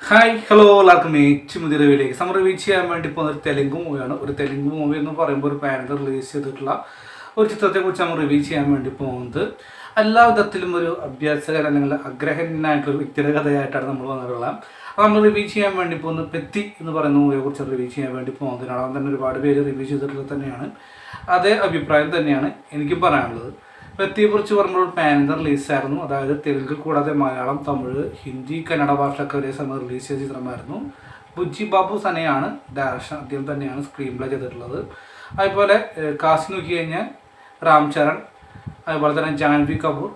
Hi hello എല്ലാവർക്കും ഏറ്റവും പുതിയ റിവ്യൂയിലേക്ക് റിവ്യൂ ചെയ്യാൻ വേണ്ടി പോകുന്ന ഒരു തെലുങ്ക് മൂവിയാണ്. ഒരു തെലുങ്ക് മൂവി എന്ന് പറയുമ്പോൾ ഒരു പാനൽ റിലീസ് ചെയ്തിട്ടുള്ള ഒരു ചിത്രത്തെക്കുറിച്ച് നമ്മൾ റിവ്യൂ ചെയ്യാൻ വേണ്ടി പോകുന്നത്. എല്ലാ വിധത്തിലും ഒരു അഭ്യാസകൻ അല്ലെങ്കിൽ ആഗ്രഹനായിട്ടുള്ള വ്യക്തിയുടെ കഥയായിട്ടാണ് നമ്മൾ വന്നിട്ടുള്ളത്. അപ്പോൾ നമ്മൾ റിവ്യൂ ചെയ്യാൻ വേണ്ടി പോകുന്നത് പെത്തി എന്ന് പറയുന്ന മൂവിയെക്കുറിച്ച് റിവ്യൂ ചെയ്യാൻ വേണ്ടി പോകുന്നതിനാണ്. അതുകൊണ്ട് തന്നെ ഒരുപാട് പേര് റിവ്യൂ ചെയ്തിട്ടുള്ളത് തന്നെയാണ്. അതേ അഭിപ്രായം തന്നെയാണ് എനിക്കും പറയാനുള്ളത്. പെത്തിയെക്കുറിച്ച് പറയുമ്പോൾ പാൻ ഇന്ത്യ റിലീസായിരുന്നു. അതായത് തെലുങ്ക് കൂടാതെ മലയാളം, തമിഴ്, ഹിന്ദി, കന്നഡ ഭാഷയൊക്കെ ഒരേ സമയം റിലീസ് ചെയ്ത ചിത്രമായിരുന്നു. ബുജ്ജി ബാബു സനയാണ് ഡയറക്ഷൻ, അദ്ദേഹം തന്നെയാണ് സ്ക്രീൻ പ്ലേ ചെയ്തിട്ടുള്ളത്. അതുപോലെ കാസ്റ്റ് നോക്കി കഴിഞ്ഞാൽ രാം ചരൺ, അതുപോലെ തന്നെ ജാൻവി കപൂർ,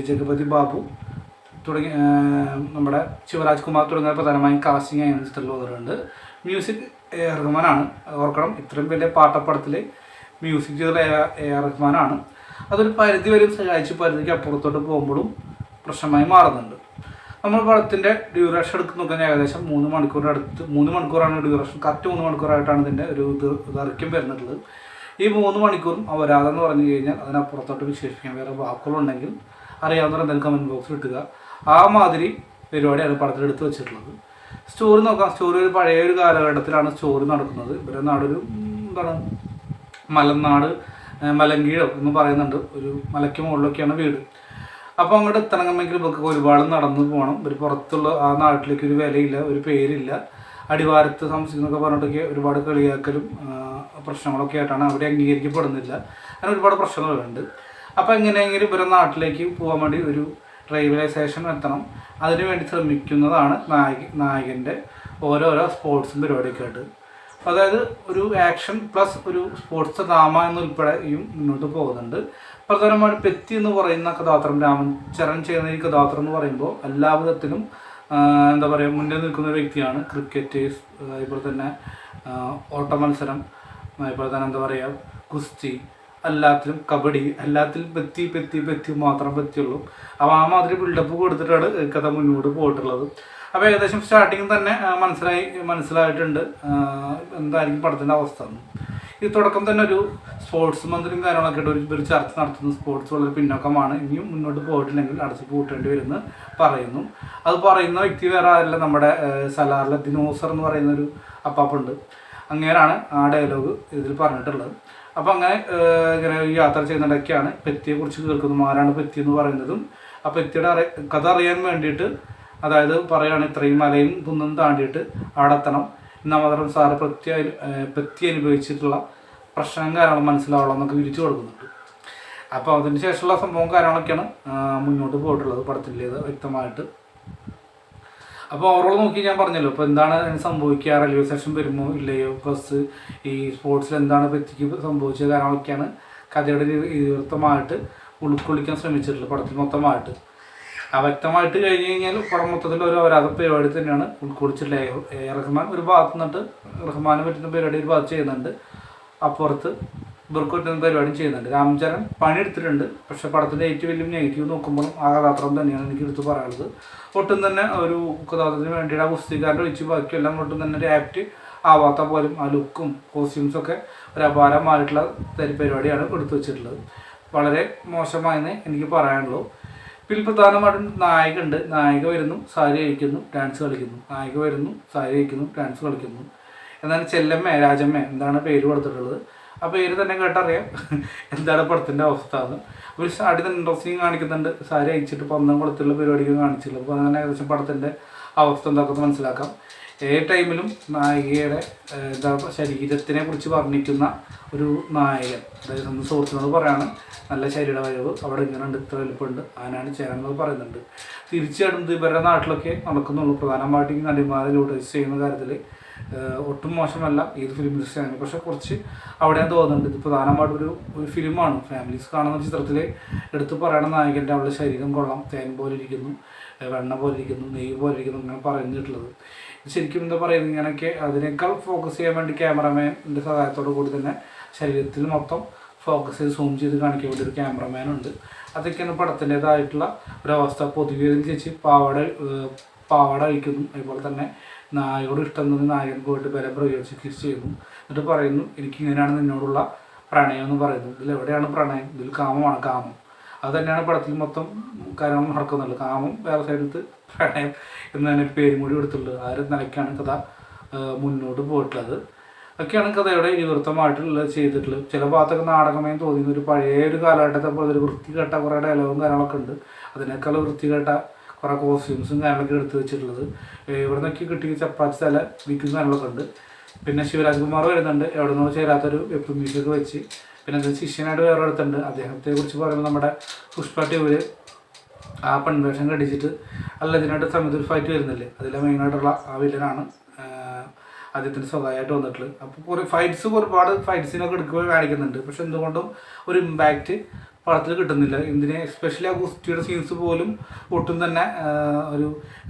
ജഗപതി ബാബു തുടങ്ങി നമ്മുടെ ശിവരാജ് കുമാർ തുടങ്ങിയ പ്രധാനമായും കാസ്റ്റിംഗ് ആയി ചിത്രത്തിൽ വന്നിട്ടുണ്ട്. മ്യൂസിക് എ ആർ റഹ്മാനാണ്. ഓർക്കണം, ഇത്രയും വലിയ പാട്ടപ്പടത്തിൽ മ്യൂസിക് ചെയ്ത എ ആർ റഹ്മാനാണ്. അതൊരു പരിധി വരെ സഹായിച്ച് പരിധിക്ക് അപ്പുറത്തോട്ട് പോകുമ്പോഴും പ്രശ്നമായി മാറുന്നുണ്ട്. നമ്മൾ പടത്തിൻ്റെ ഡ്യൂറേഷൻ എടുത്ത് നോക്കാൻ ഏകദേശം 3 മണിക്കൂറാണ് ഡ്യൂറേഷൻ. കറക്റ്റ് 3 മണിക്കൂറായിട്ടാണ് ഇതിൻ്റെ ഒരു ദൈർഘ്യം വരുന്നുള്ളത്. ഈ 3 മണിക്കൂറും അവരാതെന്ന് പറഞ്ഞു കഴിഞ്ഞാൽ അതിനപ്പുറത്തോട്ട് വിശേഷിപ്പിക്കാൻ വേറെ വാക്കുകളുണ്ടെങ്കിൽ അറിയാവുന്നവർ എന്തെങ്കിലും കമൻറ്റ് ബോക്സിൽ ഇട്ടുക. ആ മാതിരി പരിപാടിയാണ് പടത്തിൽ എടുത്ത് വെച്ചിട്ടുള്ളത്. സ്റ്റോറി നോക്കാം. സ്റ്റോറി ഒരു പഴയ ഒരു കാലഘട്ടത്തിലാണ് സ്റ്റോറി നടക്കുന്നത്. ഇവരെ നാടൊരു മലനാട്, മലങ്കീഴോ എന്ന് പറയുന്നുണ്ട്. ഒരു മലയ്ക്ക് മുകളിലൊക്കെയാണ് വീട്. അപ്പോൾ അങ്ങോട്ട് എത്തണമെങ്കിൽ ഇവർക്ക് ഒരുപാട് നടന്നു പോകണം. ഒരു പുറത്തുള്ള ആ നാട്ടിലേക്ക് ഒരു വിലയില്ല, ഒരു പേരില്ല. അടിവാരത്ത് താമസിക്കുന്നൊക്കെ പറഞ്ഞിട്ടൊക്കെ ഒരുപാട് കളിയാക്കലും പ്രശ്നങ്ങളൊക്കെ ആയിട്ടാണ്. അവിടെ അംഗീകരിക്കപ്പെടുന്നില്ല. അങ്ങനെ ഒരുപാട് പ്രശ്നങ്ങളുണ്ട്. അപ്പോൾ എങ്ങനെയെങ്കിലും ഇവരുടെ നാട്ടിലേക്ക് പോകാൻ വേണ്ടി ഒരു റെയിൽവേ സ്റ്റേഷൻ എത്തണം. അതിനുവേണ്ടി ശ്രമിക്കുന്നതാണ് നായകൻ്റെ ഓരോരോ സ്പോർട്സും പരിപാടിയൊക്കെ ആയിട്ട്. അതായത് ഒരു ആക്ഷൻ പ്ലസ് ഒരു സ്പോർട്സ് ഡ്രാമ എന്നുൾപ്പെടെയും മുന്നോട്ട് പോകുന്നുണ്ട്. പ്രധാനമായിട്ട് പെത്തി എന്ന് പറയുന്ന കഥാപാത്രം, രാമചരൺ ചെയ്യുന്ന ഈ കഥാപാത്രം എന്ന് പറയുമ്പോൾ എല്ലാ വിധത്തിലും എന്താ പറയുക മുന്നിൽ നിൽക്കുന്ന ഒരു വ്യക്തിയാണ്. ക്രിക്കറ്റ്, അതുപോലെ തന്നെ ഓട്ട മത്സരം, അതുപോലെ തന്നെ എന്താ പറയുക ഗുസ്തി, എല്ലാത്തിലും കബഡി, എല്ലാത്തിലും പെത്തി മാത്രം പറ്റിയുള്ളൂ. അപ്പോൾ ആ മാതിരി ബിൽഡപ്പ് കൊടുത്തിട്ടാണ് കഥ മുന്നോട്ട് പോയിട്ടുള്ളത്. അപ്പോൾ ഏകദേശം സ്റ്റാർട്ടിങ് തന്നെ മനസ്സിലായിട്ടുണ്ട് എന്തായിരിക്കും പടത്തിൻ്റെ അവസ്ഥ. ഈ തുടക്കം തന്നെ ഒരു സ്പോർട്സ് മന്ത്രിയും കാര്യങ്ങളൊക്കെ ആയിട്ട് ഒരു ചർച്ച നടത്തുന്നു. സ്പോർട്സ് വളരെ പിന്നോക്കമാണ്, ഇനിയും മുന്നോട്ട് പോയിട്ടില്ലെങ്കിൽ അടച്ചു പൂട്ടേണ്ടി വരുമെന്ന് പറയുന്നു. അത് പറയുന്ന വ്യക്തി വേറെ ആരല്ല, നമ്മുടെ സലാറിലെ ദിനോസർ എന്ന് പറയുന്നൊരു അപ്പാപ്പുണ്ട്. അങ്ങനെയാണ് ആ ഡയലോഗ് ഇതിൽ പറഞ്ഞിട്ടുള്ളത്. അപ്പോൾ അങ്ങനെ ഇങ്ങനെ യാത്ര ചെയ്യുന്നിടയ്ക്കാണ് പെത്തിയെക്കുറിച്ച് കേൾക്കുന്നതും ആരാണ് പെത്തി എന്ന് പറയുന്നതും. ആ പെത്തിയുടെ കഥ അറിയാൻ വേണ്ടിയിട്ട്, അതായത് പറയുകയാണ് ഇത്രയും മലയും കുന്നും താണ്ടിയിട്ട് അവിടെ എത്തണം എന്നാൽ മാത്രം സാറ് പെത്തി അനുഭവിച്ചിട്ടുള്ള പ്രശ്നം കാര്യങ്ങളും മനസ്സിലാവണം എന്നൊക്കെ വിരിച്ചു കൊടുക്കുന്നുണ്ട്. അപ്പോൾ അതിന് ശേഷമുള്ള സംഭവം കാര്യങ്ങളൊക്കെയാണ് മുന്നോട്ട് പോയിട്ടുള്ളത് പടത്തിൻ്റേത് വ്യക്തമായിട്ട്. അപ്പോൾ ഓവറോൾ നോക്കി ഞാൻ പറഞ്ഞല്ലോ, ഇപ്പോൾ എന്താണ് സംഭവിക്കുക, റെയിൽവേ സ്റ്റേഷൻ വരുമോ ഇല്ലയോ, പ്ലസ് ഈ സ്പോർട്സിൽ എന്താണ് പെത്തിക്ക് സംഭവിച്ച കാര്യങ്ങളൊക്കെയാണ് കഥയുടെ വ്യക്തമായിട്ട് ഉൾക്കൊള്ളിക്കാൻ ശ്രമിച്ചിട്ടുള്ളത് പടത്തിൽ മൊത്തമായിട്ട്. ആ വ്യക്തമായിട്ട് കഴിഞ്ഞ് കഴിഞ്ഞാൽ പടം മൊത്തത്തിൽ ഒരു അപരാധ പരിപാടി തന്നെയാണ് ഉൾക്കൊള്ളിച്ചിട്ടുള്ളത്. റഹ്മാൻ ഒരു ഭാഗത്ത് നിന്നിട്ട് റഹ്മാനെ പറ്റുന്ന പരിപാടി ഒരു ഭാഗത്ത് ചെയ്യുന്നുണ്ട്, അപ്പുറത്ത് ഇവർക്ക് പറ്റുന്ന പരിപാടിയും ചെയ്യുന്നുണ്ട്. രാംചരൺ പണിയെടുത്തിട്ടുണ്ട്. പക്ഷേ പടത്തിൻ്റെ ഏറ്റവും വലിയ നെഗറ്റീവ് നോക്കുമ്പോഴും ആ കഥാപാത്രം തന്നെയാണ് എനിക്ക് എടുത്ത് പറയാനുള്ളത്. ഒട്ടും തന്നെ ഒരു കഥാപാത്രത്തിന് വേണ്ടിയിട്ട് ആ പുസ്തകാരുടെ ഒഴിച്ച് ബാക്കിയെല്ലാം ഒട്ടും തന്നെ ഒരു ആപ്റ്റ് ആവാത്ത പോലും ആ ലുക്കും കോസ്റ്റ്യൂംസൊക്കെ ഒരു അപാരമായിട്ടുള്ള പരിപാടിയാണ് എടുത്തു വെച്ചിട്ടുള്ളത്. വളരെ മോശമായെന്നേ എനിക്ക് പറയാനുള്ളൂ. പിന്നെ പ്രധാനമായിട്ടും നായിക വരുന്നു, സാരി കഴിക്കുന്നു, ഡാൻസ് കളിക്കുന്നു. നായിക വരുന്നു, സാരി കഴിക്കുന്നു, ഡാൻസ് കളിക്കുന്നു. എന്നാൽ ചെല്ലമ്മ രാജമ്മ എന്താണ് പേര് കൊടുത്തിട്ടുള്ളത്. ആ പേര് തന്നെ കേട്ടറിയാം എന്താണ് പടത്തിൻ്റെ അവസ്ഥ എന്ന്. ഒരു സ്റ്റാർട്ടിൽ തന്നെ ഇൻട്രസ്റ്റിങ് കാണിക്കുന്നുണ്ട്. സാരി അയച്ചിട്ട് പന്തം കൊടുത്തുള്ള പരിപാടിക്ക് കാണിച്ചിട്ടുള്ളത്. അപ്പോൾ അങ്ങനെ ഏകദേശം പടത്തിൻ്റെ അവസ്ഥ എന്താക്കുന്നത് മനസ്സിലാക്കാം. ഏത് ടൈമിലും നായികയുടെ എന്താ ശരീരത്തിനെ കുറിച്ച് വർണ്ണിക്കുന്ന ഒരു നായകൻ. അതായത് നമ്മൾ സുഹൃത്തിനോട് പറയാണ് നല്ല ശരീര വരവ്, അവിടെ ഇങ്ങനെ ഉണ്ട്, ഇത്ര വലുപ്പമുണ്ട്, അതിനാണ് ചേരുന്നത് പറയുന്നുണ്ട്. തീർച്ചയായിട്ടും ഇവരുടെ നാട്ടിലൊക്കെ നടക്കുന്നുള്ളൂ. പ്രധാനമായിട്ടും ഈ നടിമാരെ യൂട്ടിലൈസ് ചെയ്യുന്ന കാര്യത്തിൽ ഒട്ടും മോശമല്ല ഏത് ഫിലിം ഇൻഡസ്ട്രിയാണ്. പക്ഷെ കുറച്ച് അവിടെ തോന്നുന്നുണ്ട് ഇത് പ്രധാനമായിട്ടും ഒരു ഫിലിമാണ്. ഫാമിലീസ് കാണുന്ന ചിത്രത്തിൽ എടുത്ത് പറയണ നായകൻ്റെ അവളുടെ ശരീരം കൊള്ളാം, തേൻ പോലെ ഇരിക്കുന്നു, വെണ്ണ പോലെ ഇരിക്കുന്നു, നെയ്യ് പോലെ ഇരിക്കുന്നു, അങ്ങനെ പറഞ്ഞിട്ടുള്ളത്. ശരിക്കും എന്താ പറയുന്നത്, ഇങ്ങനെയൊക്കെ അതിനേക്കാൾ ഫോക്കസ് ചെയ്യാൻ വേണ്ടി ക്യാമറമാൻ്റെ സഹായത്തോടു കൂടി തന്നെ ശരീരത്തിൽ മൊത്തം ഫോക്കസ് ചെയ്ത് സൂം ചെയ്ത് കാണിക്കാൻ വേണ്ടി ഒരു ക്യാമറമാനുണ്ട്. അതൊക്കെയാണ് പടത്തിൻ്റേതായിട്ടുള്ള ഒരവസ്ഥ. പൊതുവെ ചേച്ചി പാവാട അഴിക്കുന്നു. അതുപോലെ തന്നെ നായകോട് ഇഷ്ടം തോന്നി നായകൻ പോയിട്ട് ബലം പ്രയോഗിച്ച് കിസ് ചെയ്യുന്നു. എന്നിട്ട് പറയുന്നു എനിക്കിങ്ങനെയാണ് നിന്നോടുള്ള പ്രണയം എന്ന് പറയുന്നു. ഇതിലെവിടെയാണ് പ്രണയം? ഇതിൽ കാമമാണ്. കാമം അത് തന്നെയാണ് പടത്തിൽ മൊത്തം കാര്യങ്ങൾ നടക്കുന്നുള്ളത്. കാമം വേറെ സൈഡിലത്ത് പ്രണയം എന്നാണ് ഒരു പേരും കൂടി കൊടുത്തുള്ളത്. ആ ഒരു നിലയ്ക്കാണ് കഥ മുന്നോട്ട് പോയിട്ടുള്ളത്. ഒക്കെയാണ് കഥയുടെ ഇതിവൃത്തമായിട്ടുള്ളത് ചെയ്തിട്ടുള്ളത്. ചില ഭാഗത്തൊക്കെ നാടകമയം തോന്നുന്ന ഒരു പഴയ ഒരു കാലഘട്ടത്തെ പോലെ ഒരു വൃത്തികെട്ട കുറേ ഡയലോഗും കാര്യങ്ങളൊക്കെ ഉണ്ട്. അതിനേക്കാൾ വൃത്തികെട്ട കുറേ കോസ്റ്റ്യൂംസും കാര്യങ്ങളൊക്കെ എടുത്ത് വെച്ചിട്ടുള്ളത്. ഇവിടെ നിന്നൊക്കെ കിട്ടിയ ചപ്പാത്തി തല വിൽക്കുന്ന കാര്യങ്ങളൊക്കെ ഉണ്ട്. പിന്നെ ശിവരാജ്കുമാർ വരുന്നുണ്ട്, എവിടെ നിന്നോ ചേരാത്തൊരു വെപ്പ് മ്യൂസിക് വെച്ച്. പിന്നെ അത് ശിഷ്യനായിട്ട് വേറെ എടുത്തുണ്ട്. അദ്ദേഹത്തെ കുറിച്ച് പറയുമ്പോൾ നമ്മുടെ പുഷ്പ ട്യൂബിൽ ആ പെൺവേഷം കടിച്ചിട്ട് അല്ല ഇതിനായിട്ട് സമയത്ത് ഫൈറ്റ് വരുന്നില്ലേ, അതിലെ മെയിനായിട്ടുള്ള ആ വില്ലനാണ് അദ്ദേഹത്തിന് സ്വകാര്യമായിട്ട് വന്നിട്ടുള്ളത്. അപ്പോൾ കുറേ ഒരുപാട് ഫൈറ്റ്സിനൊക്കെ എടുക്കുക കാണിക്കുന്നുണ്ട്. പക്ഷെ എന്തുകൊണ്ടും ഒരു ഇമ്പാക്റ്റ് പടത്തിൽ കിട്ടുന്നില്ല. എന്തിനെ എസ്പെഷ്യലി ആ ഗുസ്തിയുടെ സീൻസ് പോലും ഒട്ടും തന്നെ ഒരു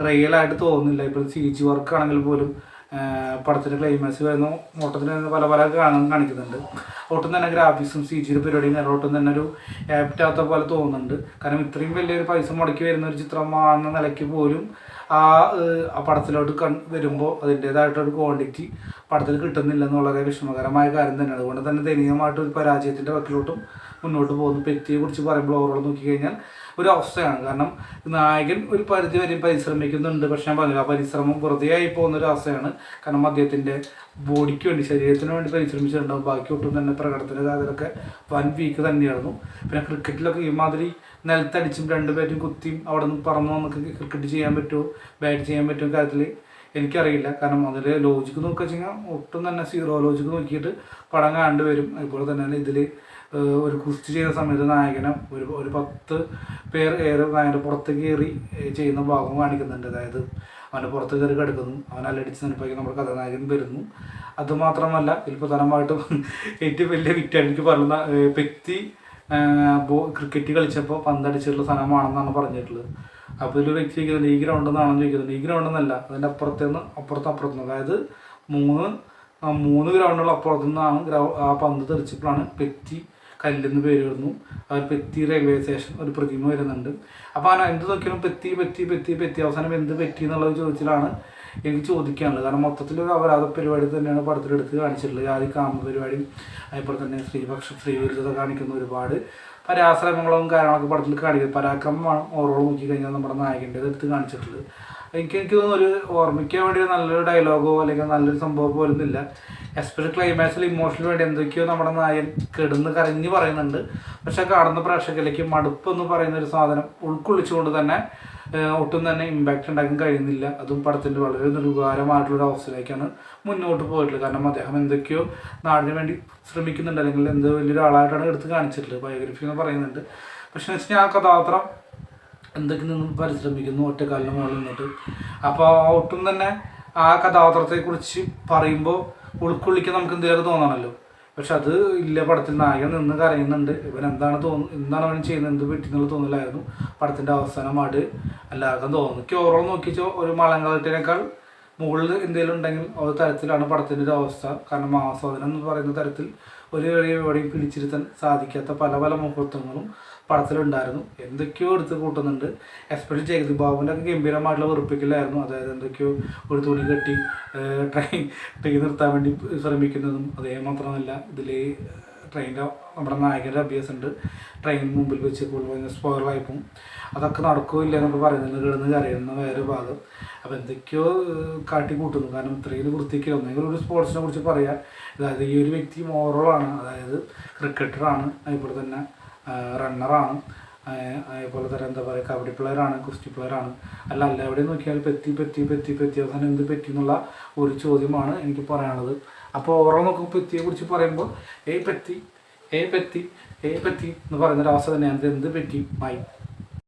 റിയലായിട്ട് തോന്നുന്നില്ല. ഇപ്പോൾ CG വർക്ക് ആണെങ്കിൽ പോലും പടത്തിൻ്റെ ക്ലൈമാക്സ് വരുന്ന ഓട്ടത്തിന് പല കാണിക്കുന്നുണ്ട്. ഒട്ടും തന്നെ ഗ്രാഫിക്സും CGയുടെ പരിപാടിയും ഒട്ടും തന്നെ ഒരു ആപ്റ്റാത്ത പോലെ തോന്നുന്നുണ്ട്. കാരണം ഇത്രയും വലിയൊരു പൈസ മുടക്കി വരുന്ന ഒരു ചിത്രമാണെന്ന നിലയ്ക്ക് പോലും ആ പടത്തിലോട്ട് വരുമ്പോൾ അതിൻ്റേതായിട്ടൊരു ക്വാണ്ടിറ്റി പടത്തിൽ കിട്ടുന്നില്ല എന്നുള്ളത് വിഷമകരമായ കാര്യം തന്നെയാണ്. അതുകൊണ്ട് തന്നെ ദയനീയമായിട്ടൊരു പരാജയത്തിൻ്റെ വക്കിലോട്ടും മുന്നോട്ട് പോകുന്നു. വ്യക്തിയെ കുറിച്ച് പറയുമ്പോൾ ഓവറോൾ നോക്കിക്കഴിഞ്ഞാൽ ഒരു അവസ്ഥയാണ്. കാരണം നായകൻ ഒരു പരിധി വരെ പരിശ്രമിക്കുന്നുണ്ട്, പക്ഷെ ഞാൻ പറഞ്ഞില്ല, ആ പരിശ്രമം വെറുതെ ആയി പോകുന്നൊരു അവസ്ഥയാണ്. കാരണം അദ്ദേഹത്തിൻ്റെ ബോഡിക്ക് വേണ്ടി, ശരീരത്തിന് വേണ്ടി പരിശ്രമിച്ചിട്ടുണ്ടാവും. ബാക്കി ഒട്ടും തന്നെ പ്രകടനത്തിൻ്റെ കാര്യത്തിലൊക്കെ വൻ വീക്ക് തന്നെയായിരുന്നു. പിന്നെ ക്രിക്കറ്റിലൊക്കെ ഇമാതിരി നിലത്തടിച്ചും രണ്ടുപേരും കുത്തിയും അവിടെ നിന്ന് പറന്നു നമുക്ക് ക്രിക്കറ്റ് ചെയ്യാൻ പറ്റുമോ, ബാറ്റ് ചെയ്യാൻ പറ്റുമോ കാര്യത്തിൽ എനിക്കറിയില്ല. കാരണം അതിൽ ലോജിക്ക് നോക്കുക വെച്ച് കഴിഞ്ഞാൽ ഒട്ടും തന്നെ സീറോ ലോജിക്ക് നോക്കിയിട്ട് പടം കണ്ടുവരും. അതുപോലെ തന്നെ ഇതിൽ ഒരു കുസ്തി ചെയ്യുന്ന സമയത്ത് നായകനെ ഒരു 10 പേർ നായകൻ്റെ പുറത്ത് കയറി ചെയ്യുന്ന ഭാഗം കാണിക്കുന്നുണ്ട്. അതായത് അവൻ്റെ പുറത്ത് കയറി കിടക്കുന്നു, അവൻ അല്ലടിച്ച് നിൽപ്പാക്കി നമ്മുടെ കഥാനായകൻ വരുന്നു. അതുമാത്രമല്ല ഇതിൽ പ്രധാനമായിട്ടും ഏറ്റവും വലിയ വിറ്റാണ് എനിക്ക് പറയുന്ന വ്യക്തി ക്രിക്കറ്റ് കളിച്ചപ്പോൾ പന്തടിച്ചിട്ടുള്ള സ്ഥലമാണെന്നാണ് പറഞ്ഞിട്ടുള്ളത്. അപ്പോൾ ഇതിൽ വ്യക്തി ചോദിക്കുന്നത് ഈ ഗ്രൗണ്ട് എന്നാണെന്ന് ചോദിക്കുന്നുണ്ട്. ഈ ഗ്രൗണ്ട് എന്നല്ല, അതിൻ്റെ അപ്പുറത്തുനിന്ന് അതായത് 3 ഗ്രൗണ്ടുകൾ അപ്പുറത്തു നിന്നാണ് ആ പന്ത് തെറിച്ചപ്പോഴാണ് പെറ്റി കല്ലെന്ന് പേര് വരുന്നു. അവർ പെറ്റി റെയിൽവേ സ്റ്റേഷൻ ഒരു പ്രതിമ വരുന്നുണ്ട്. അപ്പോൾ അവൻ എന്ത് നോക്കിയാലും പെറ്റി അവസാനം എന്ത് പറ്റി എന്നുള്ളത് ചോദിച്ചാലാണ് എനിക്ക് ചോദിക്കാനുള്ളത്. കാരണം മൊത്തത്തിൽ ഒരു അപരാധ പരിപാടി തന്നെയാണ് പടത്തിലെടുത്ത് കാണിച്ചിട്ടുള്ളത്. ആദ്യം കാമ പരിപാടിയും അതുപോലെ തന്നെ സ്ത്രീവിരുദ്ധത കാണിക്കുന്ന ഒരുപാട് പരാശ്രമങ്ങളും കാര്യങ്ങളൊക്കെ പടത്തിൽ കാണിക്കുന്നത്. പരാക്രമമാണ് ഓവറോൾ നോക്കിക്കഴിഞ്ഞാൽ നമ്മുടെ നായകൻ്റെ എടുത്ത് കാണിച്ചിട്ടുള്ളത്. എനിക്ക് തോന്നുന്നു ഒരു ഓർമ്മിക്കാൻ വേണ്ടി നല്ലൊരു ഡയലോഗോ അല്ലെങ്കിൽ നല്ലൊരു സംഭവം പോലൊന്നുമില്ല. എസ്പെഷ്യലി ക്ലൈമാക്സിൽ ഇമോഷണൽ വേണ്ടി എന്തൊക്കെയോ നമ്മുടെ നായകൻ കിടന്ന് കരഞ്ഞ് പറയുന്നുണ്ട്. പക്ഷെ കാണുന്ന പ്രേക്ഷകരിലേക്ക് മടുപ്പ് എന്ന് പറയുന്ന ഒരു സാധനം ഉൾക്കൊള്ളിച്ചുകൊണ്ട് തന്നെ ഒട്ടും തന്നെ ഇമ്പാക്റ്റ് ഉണ്ടാക്കാൻ കഴിയുന്നില്ല. അതും പടത്തിൻ്റെ വളരെ നിർവികാരമായിട്ടുള്ളൊരു അവസ്ഥയിലേക്കാണ് മുന്നോട്ട് പോയിട്ടുള്ളത്. കാരണം അദ്ദേഹം എന്തൊക്കെയോ നാടിന് വേണ്ടി ശ്രമിക്കുന്നുണ്ട്, അല്ലെങ്കിൽ എന്തോ വലിയൊരാളായിട്ടാണ് എടുത്ത് കാണിച്ചിട്ടുള്ളത്. ബയോഗ്രഫി എന്ന് പറയുന്നുണ്ട്. പക്ഷെ എന്ന് വെച്ചാൽ ആ കഥാപാത്രം എന്തൊക്കെ നിന്ന് പരിശ്രമിക്കുന്നു ഒറ്റക്കാലിന് മുകളിൽ നിന്നിട്ട്. അപ്പോൾ ഒട്ടും തന്നെ ആ കഥാപാത്രത്തെക്കുറിച്ച് പറയുമ്പോൾ ഉൾക്കൊള്ളിക്കാൻ നമുക്ക് എന്തെങ്കിലും തോന്നണമല്ലോ. പക്ഷെ അത് ഇല്ല. പടത്തിൽ നായകൻ നിന്ന് കരയുന്നുണ്ട്. ഇവൻ എന്താണ് അവൻ ചെയ്യുന്നത്, എന്ത് പറ്റിയെന്നുള്ള തോന്നലായിരുന്നു പടത്തിൻ്റെ അവസാനമായിട്ട് എല്ലാവർക്കും തോന്നുന്നു. എനിക്ക് ഓവറോൾ നോക്കിച്ചോ ഒരു മലങ്കാലത്തിനേക്കാൾ മുകളിൽ എന്തെങ്കിലും ഉണ്ടെങ്കിൽ ഒരു തരത്തിലാണ് പടത്തിൻ്റെ ഒരു അവസ്ഥ. കാരണം ആസ്വാദനം എന്ന് പറയുന്ന തരത്തിൽ ഒരു എവിടെയും പിടിച്ചിരുത്താൻ സാധിക്കാത്ത പല മുഹൂർത്തങ്ങളും പടത്തിലുണ്ടായിരുന്നു. എന്തൊക്കെയോ എടുത്ത് കൂട്ടുന്നുണ്ട്. എസ്പെഷ്യലി ജഗതി ബാബുവിൻ്റെ ഒക്കെ ഗംഭീരമായിട്ടുള്ള വെറുപ്പിക്കലായിരുന്നു. അതായത് എന്തൊക്കെയോ ഒരു തുണി കെട്ടി ട്രെയിൻ നിർത്താൻ വേണ്ടി ശ്രമിക്കുന്നതും. അതേ മാത്രമല്ല ഇതിൽ ട്രെയിനിൻ്റെ നമ്മുടെ നായകൻ്റെ അഭ്യാസമുണ്ട്. ട്രെയിൻ മുമ്പിൽ വെച്ച് സ്പോയിലറായിപ്പോൾ അതൊക്കെ നടക്കില്ല എന്നൊക്കെ പറയുന്നത് കിടന്ന് കരയുന്ന വേറെ ഭാഗം. അപ്പോൾ എന്തൊക്കെയോ കാട്ടി കൂട്ടുന്നു. കാരണം ഇത്രയും വൃത്തിക്ക് ഒന്നെങ്കിലും ഒരു സ്പോർട്സിനെ കുറിച്ച് പറയാം. അതായത് ഈ ഒരു വ്യക്തി മോറലാണ്, അതായത് ക്രിക്കറ്ററാണ്, അതുപോലെ തന്നെ റണ്ണറാണ്, അതുപോലെ തന്നെ എന്താ പറയുക കബഡി പ്ലെയറാണ്, കുസ്തി പ്ലെയറാണ്. അല്ല എവിടെ നോക്കിയാൽ പെറ്റി അവസാനം എന്ത് പറ്റി എന്നുള്ള ഒരു ചോദ്യമാണ് എനിക്ക് പറയാനുള്ളത്. അപ്പോൾ ഓവറോൾ നോക്കുമ്പോൾ പെറ്റിയെക്കുറിച്ച് പറയുമ്പോൾ പെറ്റി എന്ന് പറയുന്നൊരവസ്ഥ തന്നെയാണ്. എന്ത് പറ്റി മായി